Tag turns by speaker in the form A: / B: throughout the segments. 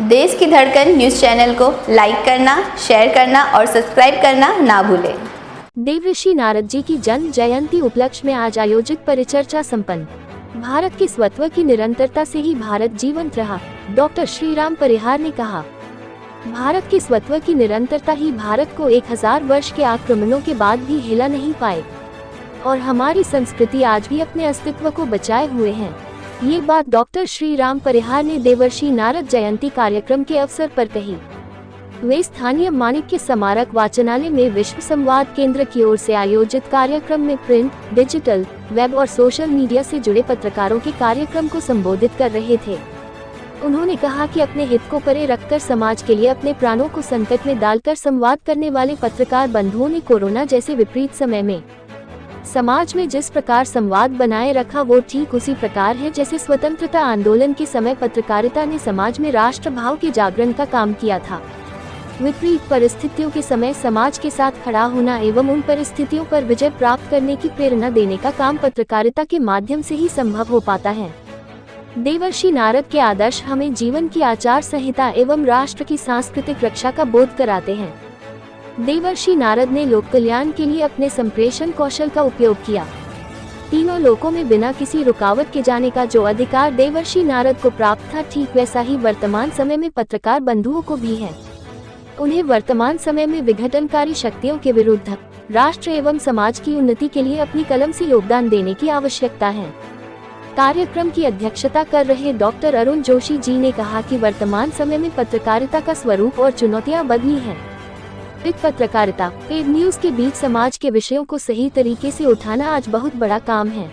A: देश की धड़कन न्यूज़ चैनल को लाइक करना, शेयर करना और सब्सक्राइब करना ना भूलें।
B: देवऋषि नारद जी की जन्म जयंती उपलक्ष्य में आज आयोजित परिचर्चा संपन्न। भारत के स्वत्व की निरंतरता से ही भारत जीवंत रहा, डॉक्टर श्रीराम परिहार ने कहा। भारत के स्वत्व की निरंतरता ही भारत को 1000 वर्ष के आक्रमणों के बाद भी हिला नहीं पाए और हमारी संस्कृति आज भी अपने अस्तित्व को बचाए हुए है। ये बात डॉक्टर श्रीराम परिहार ने देवर्षि नारद जयंती कार्यक्रम के अवसर पर कही। वे स्थानीय माणिक्य स्मारक वाचनालय में विश्व संवाद केंद्र की ओर से आयोजित कार्यक्रम में प्रिंट, डिजिटल, वेब और सोशल मीडिया से जुड़े पत्रकारों के कार्यक्रम को संबोधित कर रहे थे। उन्होंने कहा कि अपने हित को परे रखकर समाज के लिए अपने प्राणों को संकट में डालकर संवाद करने वाले पत्रकार बंधुओं ने कोरोना जैसे विपरीत समय में समाज में जिस प्रकार संवाद बनाए रखा वो ठीक उसी प्रकार है जैसे स्वतंत्रता आंदोलन के समय पत्रकारिता ने समाज में राष्ट्र भाव के जागरण का काम किया था। विपरीत परिस्थितियों के समय समाज के साथ खड़ा होना एवं उन परिस्थितियों पर विजय प्राप्त करने की प्रेरणा देने का काम पत्रकारिता के माध्यम से ही संभव हो पाता है। देवर्षि नारद के आदर्श हमें जीवन की आचार संहिता एवं राष्ट्र की सांस्कृतिक रक्षा का बोध कराते हैं। देवर्षि नारद ने लोक कल्याण के लिए अपने संप्रेषण कौशल का उपयोग किया। तीनों लोकों में बिना किसी रुकावट के जाने का जो अधिकार देवर्षि नारद को प्राप्त था, ठीक वैसा ही वर्तमान समय में पत्रकार बंधुओं को भी है। उन्हें वर्तमान समय में विघटनकारी शक्तियों के विरुद्ध राष्ट्र एवं समाज की उन्नति के लिए अपनी कलम से योगदान देने की आवश्यकता है। कार्यक्रम की अध्यक्षता कर रहे डॉक्टर अरुण जोशी जी ने कहा कि वर्तमान समय में पत्रकारिता का स्वरूप और चुनौतियां बदली हैं। पत्रकारिता, पेड न्यूज के बीच समाज के विषयों को सही तरीके से उठाना आज बहुत बड़ा काम है।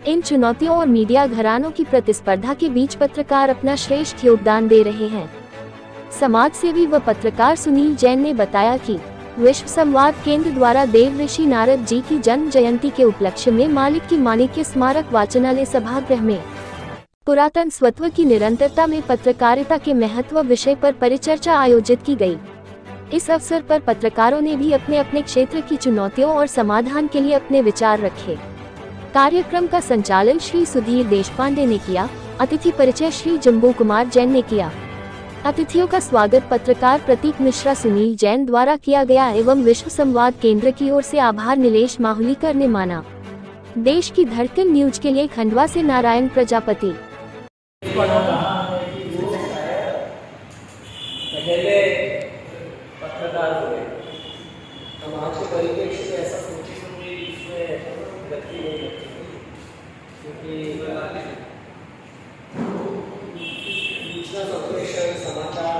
B: इन चुनौतियों और मीडिया घरानों की प्रतिस्पर्धा के बीच पत्रकार अपना श्रेष्ठ योगदान दे रहे हैं। समाज सेवी व पत्रकार सुनील जैन ने बताया कि विश्व संवाद केंद्र द्वारा देवऋषि नारद जी की जन्म जयंती के उपलक्ष्य में माणिक्य स्मारक वाचनालय सभागृह में पुरातन स्वत्व की निरंतरता में पत्रकारिता के महत्व विषय पर परिचर्चा आयोजित की गई। इस अवसर पर पत्रकारों ने भी अपने अपने क्षेत्र की चुनौतियों और समाधान के लिए अपने विचार रखे। कार्यक्रम का संचालन श्री सुधीर देशपांडे ने किया। अतिथि परिचय श्री जम्बू कुमार जैन ने किया। अतिथियों का स्वागत पत्रकार प्रतीक मिश्रा सुनील जैन द्वारा किया गया एवं विश्व संवाद केंद्र की ओर से आभार नीलेश माहुलीकर ने माना। देश की धड़कन न्यूज के लिए खंडवा से नारायण प्रजापति।
C: पत्रकार हुए समाज के परिप्रेक्ष्य में ऐसा सोची समझी इसमें गलती नहीं लगती, क्योंकि सूचना संप्रेषण, समाचार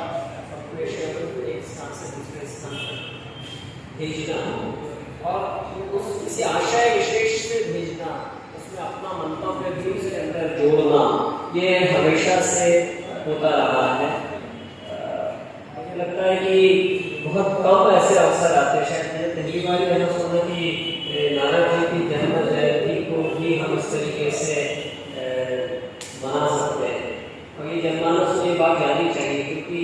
C: संप्रेषण एक स्थान से दूसरे स्थान पर भेजना और उस किसी आशय विशेष से भेजना, उसमें अपना मंतव्य भी उसके अंदर जोड़ना, ये हमेशा से होता रहा है। मुझे लगता है कि बहुत कम ऐसे अवसर आते हैं, शायद मैंने पहली बार मैंने सुना कि नारद जी की जन्म जयंती को भी हम इस तरीके से मना सकते हैं। और ये जनमानस में ये बात जाननी चाहिए, क्योंकि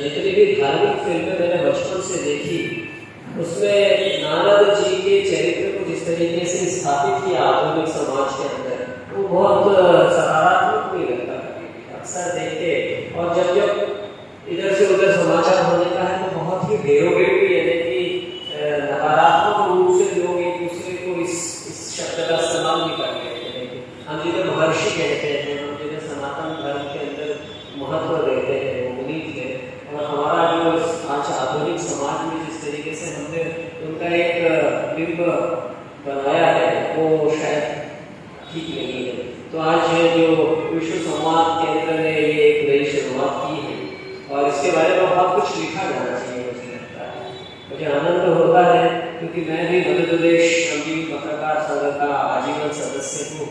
C: जितनी भी धार्मिक फिल्में मैंने बचपन से देखी उसमें नारद जी के चरित्र को जिस तरीके से स्थापित किया आधुनिक समाज के अंदर, वो बहुत सकारात्मक नहीं लगता अक्सर देख के। और जब इधर से उधर समाचार होने का है तो बहुत ही बेरोबेट भी है कि नकारात्मक रूप से लोग एक दूसरे को इस शब्द का इस्तेमाल भी कर लेते हैं। हम जिन्हें महर्षि कहते हैं, हम जिन्हें सनातन धर्म के अंदर महत्व देते हैं, वो मुनि थे। और हमारा जो आज आधुनिक समाज में जिस तरीके से हमने उनका एक बिंब बनाया है वो शायद ठीक नहीं है। तो आज जो विश्व संवाद केंद्र ने ये एक नई शुरुआत की है और इसके बारे में बहुत कुछ लिखा जाना चाहिए, मुझे लगता है। मुझे आनंद होता है क्योंकि मैं भी मध्य प्रदेश श्रमजीवी पत्रकार संघ का आजीवन सदस्य हूँ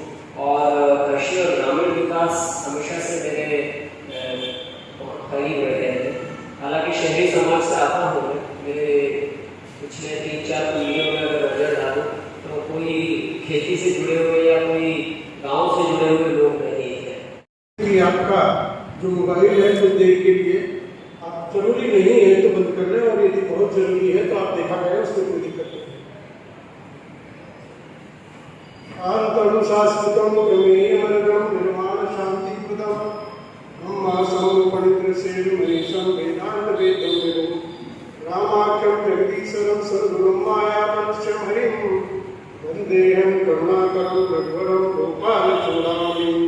C: और कृषि और ग्रामीण विकास हमेशा से मेरे करीब रहे हैं। हालांकि शहरी समाज से आता हूँ, मेरे पिछले 3-4 पीढ़ियों में अगर नजर डालूँ तो कोई खेती से जुड़े हुए या कोई गाँव से जुड़े हुए लोग नहीं है।
D: आपका जो मोबाइल है कुछ देर के लिए आप जरूरी नहीं है तो बंद कर लें, और यदि बहुत जरूरी है तो आप देखा करें, उसमें कोई दिक्कत नहीं। शाश्वतम प्रमेयम निर्वाण शांति प्रदम हम मासम पवित्र तदसेन मनीषं वेदांत वेदं वेदं रामाख्यं जगदीश्वरं सर्वगुणं मायामनुष्यं हरिं वन्देहं करुणाकरं रघुवरं गोपालचूडामणिं।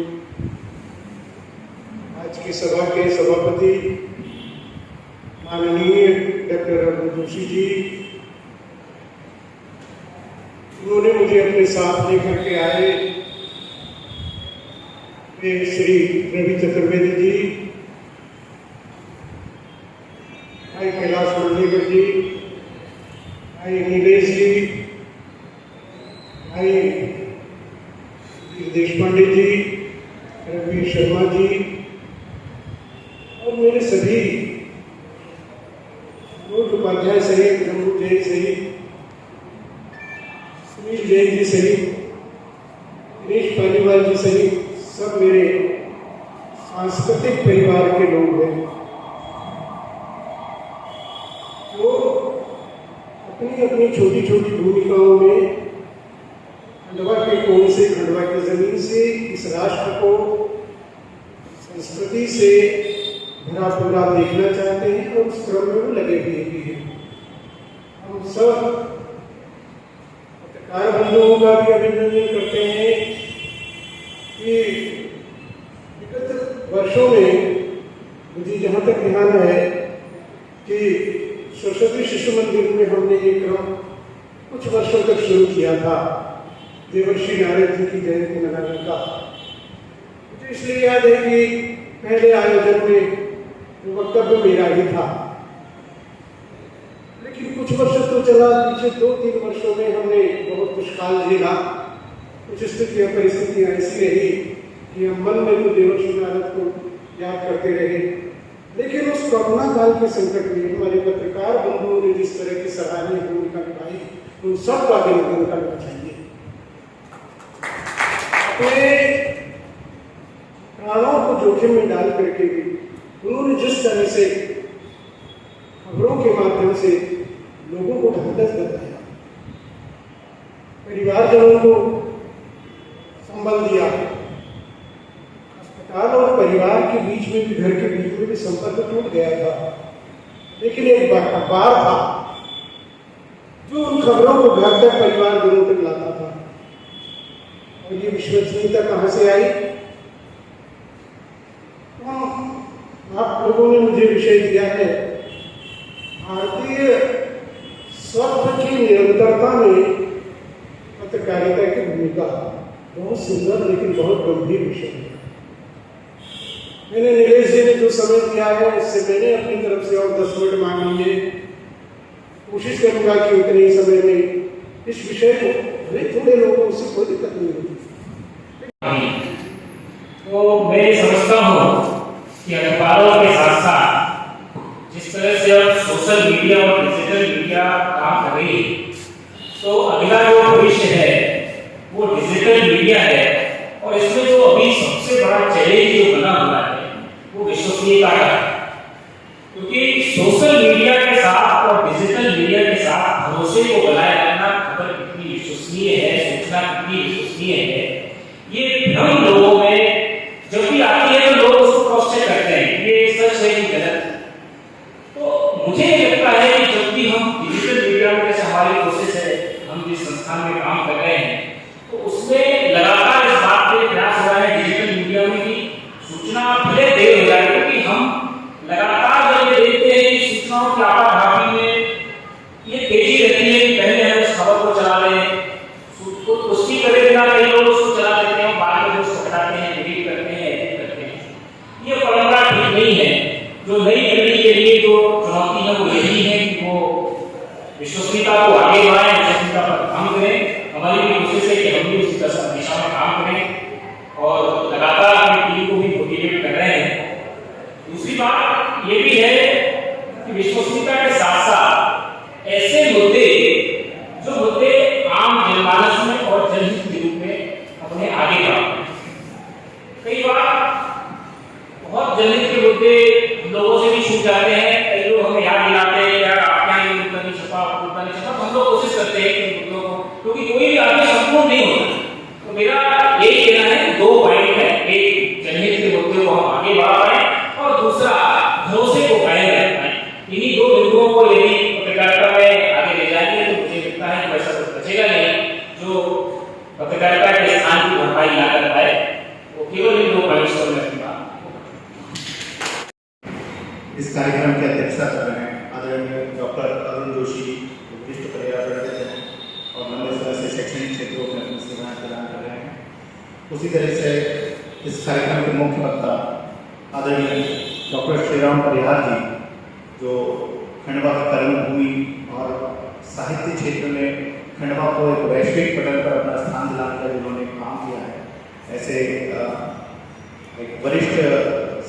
D: आज की सभा के सभापति माननीय डॉक्टर रघु जोशी जी, उन्होंने मुझे अपने साथ लेकर के आए। वे श्री रवि चतुर्वेदी जी, भाई कैलाश मंडलेकर जी, भाई नीलेश जी, भाई देशपांडे जी, रवि शर्मा जी और मेरे सभी उपाध्याय सहित, जम्मू जैन सहित, सुनील जैन जी सहित, दिनेश पालीवाल जी सहित सब मेरे सांस्कृतिक परिवार के लोग हैं जो अपनी अपनी छोटी छोटी भूमिकाओं में खंडवा के कोण से, खंडवा की जमीन से इस राष्ट्र को संस्कृति से भरा पूरा देखना चाहते हैं और उस क्रम में वो लगे हुए भी हैं। हम सब पत्रकार बंधुओं का भी अभिनंदन करते हैं कि विगत वर्षों में मुझे जहाँ तक ध्यान है कि सरस्वती शिशु मंदिर में हमने ये क्रम कुछ वर्षों तक शुरू किया था, देवर्षि नारद जी की जयंती मनाने का। मुझे इसलिए याद है कि पहले आयोजन में वक्तव्य मेरा ही था, लेकिन कुछ वर्ष तो चला, पीछे 2-3 वर्षों में हमने बहुत दुष्काल झेला। कुछ स्थितियां परिस्थितियां ऐसी रही कि हम मन में तो देवर्षि नारद को याद करते रहे, लेकिन उस कोरोना काल के संकट में हमारे पत्रकार बंधुओं ने जिस तरह की सराहनीय भूमिका निभाई, उन सबका अभिनंदन करना चाहिए। अपने प्राणों को जोखिम में डाल करके भी उन्होंने जिस तरह से खबरों के माध्यम से लोगों को ढांढस बताया, परिवारजनों को संबल दिया, अस्पताल और परिवार के बीच में भी, घर के बीच में भी संपर्क टूट गया था, लेकिन एक अखबार था जो उन खबरों को घर तक, परिवारजनों तक लाता था। और ये विश्वसनीयता कहाँ से आई? आप लोगों ने मुझे विषय दिया है भारतीय स्वत्व की निरंतरता में पत्रकारिता की भूमिका। बहुत सुंदर लेकिन बहुत गंभीर विषय है। मैंने नीलेश जी ने जो समय दिया है उससे मैंने अपनी तरफ से और 10 मिनट मांग लिए। कोशिश करूंगा कि उतने ही समय में इस विषय को थोड़े लोगों से कोई दिक्कत नहीं होगी।
E: तो मैं समझता हूँ कि अखबारों के साथ साथ जिस तरह से अब सोशल मीडिया और डिजिटल मीडिया काम कर रही है, तो अगला जो भविष्य है वो डिजिटल मीडिया है। और इसमें जो अभी सबसे बड़ा चैलेंज जो बना हुआ है वो विश्वसनीयता का है, क्योंकि सोशल मीडिया के साथ और डिजिटल मीडिया के साथ भरोसे को बनाए रखना, खबर कितनी विश्वसनीय है, सूचना कितनी विश्वसनीय है, ये भ्रम लोगों में जब भी आती है तो लोग उसको क्रॉस चेक करते हैं ये सच है कि गलत। तो मुझे लगता है कि जब भी हम डिजिटल मीडिया में, जैसे हमारी कोशिश है, हम जिस संस्थान में काम कर रहे हैं, तो उसमें लगातार इस बात पे प्रयास हो रहा है डिजिटल मीडिया में कि सूचना भले देर हो जाए, क्योंकि हम लगातार जब ये देखते हैं कि सूचनाओं की आपाधापी में ये तेजी रहती है कि पहले हम उस खबर को चला रहे हैं, पुष्टि करे बिना कई लोग उसको चला देते हैं, बाद में उसको हटाते हैं, डिलीट करते हैं, एडिट करते हैं। ये परंपरा ठीक नहीं है। जो नई पीढ़ी के लिए जो चुनौती है वो यही है कि वो विश्वसनीयता को आगे बढ़ाएं, विश्वसनीयता पर काम करें। हमारी भी कोशिश है कि हम भी उसी दिशा में काम करें और लगातार अपनी टीम को भी मोटिवेट कर रहे हैं। दूसरी बात ये भी है कि विश्वसनीयता के साथ साथ ऐसे मुद्दे जो मुद्दे आम जनमानस में और जनहित के रूप में अपने आगे बढ़ाते हैं। कई बार बहुत जनहित के मुद्दे लोगों से भी छूट जाते हैं, कई लोग हमें याद दिलाते हैं यार आपके यहाँ ये मुद्दा नहीं छपा, मुद्दा नहीं छपा। हम लोग कोशिश करते हैं कि मुद्दों को, क्योंकि कोई भी आदमी संपूर्ण नहीं होता। तो मेरा यही कहना है, 2 पॉइंट है, एक जनहित के मुद्दे को हम आगे बढ़ा पाए और दूसरा भरोसे को कायम रखना है। इन्हीं दो बिंदुओं को यदि पत्रकारिता में आगे ले जाएंगे तो मुझे लगता है कि ऐसा कुछ बचेगा नहीं जो पत्रकारिता के स्थान की भरपाई ना कर पाए। वो केवल इन दो पॉइंट्स को मैं रखूंगा।
F: इस कार्यक्रम की अध्यक्षता कर रहे हैं आदरणीय डॉक्टर अरुण जोशी, वरिष्ठ पर्यावरणविद हैं और लंबे समय से शैक्षणिक क्षेत्रों में अपनी सेवाएं प्रदान कर रहे हैं। उसी तरह से इस कार्यक्रम के मुख्य वक्ता आदरणीय डॉक्टर श्रीराम परिहार जी, जो खंडवा की कर्मभूमि और साहित्य क्षेत्र में खंडवा को एक वैश्विक पटल पर अपना स्थान दिलाने का जिन्होंने काम किया है, ऐसे एक वरिष्ठ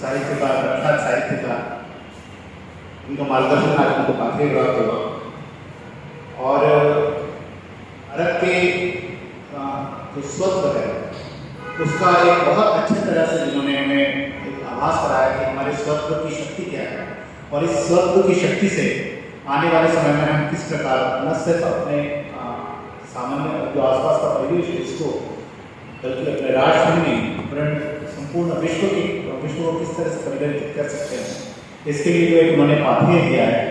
F: साहित्यकार, प्रख्यात साहित्यकार, उनका मार्गदर्शन आज उनको पाथेय प्राप्त हुआ। और अरब के जो स्वत्व है उसका एक बहुत अच्छी तरह से जिन्होंने हमें एक आभास कराया कि हमारे स्वत्व की शक्ति क्या है और इस स्वत्व की शक्ति से आने वाले समय में हम किस प्रकार न सिर्फ अपने सामान्य जो आसपास का परिवेश है इसको, बल्कि अपने राष्ट्र में नहीं परंतु संपूर्ण विश्व को किस तरह से परिवर्तित कर सकते हैं, इसके लिए जो एक उन्होंने पाथेय दिया है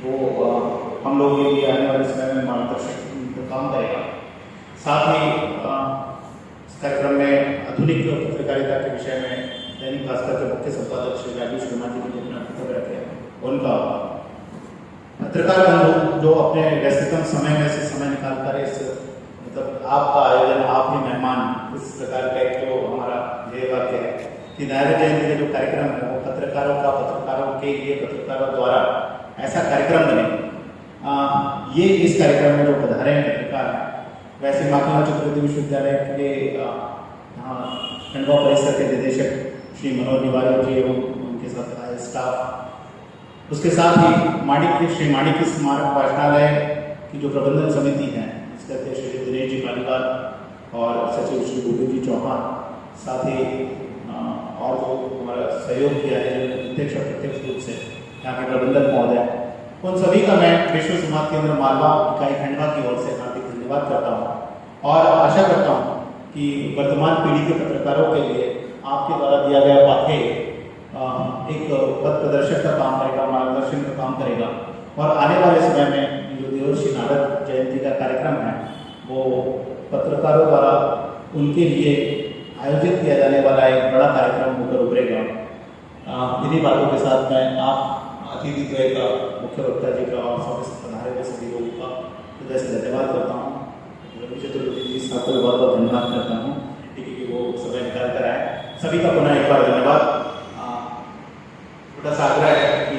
F: वो हम लोगों के लिए आने वाले समय में मार्गदर्शक काम करेगा। साथ ही इस कार्यक्रम में आधुनिक पत्रकारिता के विषय में दैनिक भास्कर के मुख्य संपादक श्री राजेश कुमार जी ने अपना वक्तव्य रखे हैं। उनका पत्रकार बंधु जो अपने व्यस्ततम समय में से समय निकालकर इस मतलब आपका आयोजन, आप ही मेहमान, इस प्रकार का एक जो हमारा ध्येय वाक्य है कि नायक जयंती का जो कार्यक्रम है वो पत्रकारों के लिए पत्रकारों द्वारा ऐसा कार्यक्रम बने। ये इस कार्यक्रम में जो पधारे हैं पत्रकार हैं, वैसे माखनलाल चतुर्वेदी विश्वविद्यालय के यहाँ खंडवा परिसर के निदेशक श्री मनोज निवारी जी एवं उनके साथ आए स्टाफ, उसके साथ ही श्री माणिक्य स्मारक वाचनालय की जो प्रबंधन समिति है इसके अध्यक्ष श्री दिनेश जी पालीवाल और सचिव श्री गोविंद जी चौहान, साथ ही और जो हमारा सहयोग किया है प्रत्यक्ष और प्रत्यक्ष रूप से यहाँ के प्रबंधक महोदय, उन सभी का मैं विश्व संवाद केंद्र मालवा इकाई खंडवा की ओर से हार्दिक धन्यवाद करता हूँ और आशा करता हूँ कि वर्तमान पीढ़ी के पत्रकारों के लिए आपके द्वारा दिया गया पाथेय एक पथ प्रदर्शक का काम करेगा, मार्गदर्शन का काम करेगा और आने वाले समय में जो देवर्षि नारद जयंती का कार्यक्रम है वो पत्रकारों द्वारा उनके लिए आयोजित किया जाने वाला एक बड़ा कार्यक्रम होकर उभरेगा। इन्हीं बातों के साथ मैं आप अतिथि द्वय का, मुख्य वक्ता जी का और पधारे हुए सभी लोगों का हृदय से धन्यवाद करता हूँ। रवि चतुर्वेदी जी साहब को बहुत बहुत धन्यवाद करता हूँ कि वो समय निकाल कर आए। सभी का पुनः एक बार धन्यवाद। छोटा सा आग्रह है कि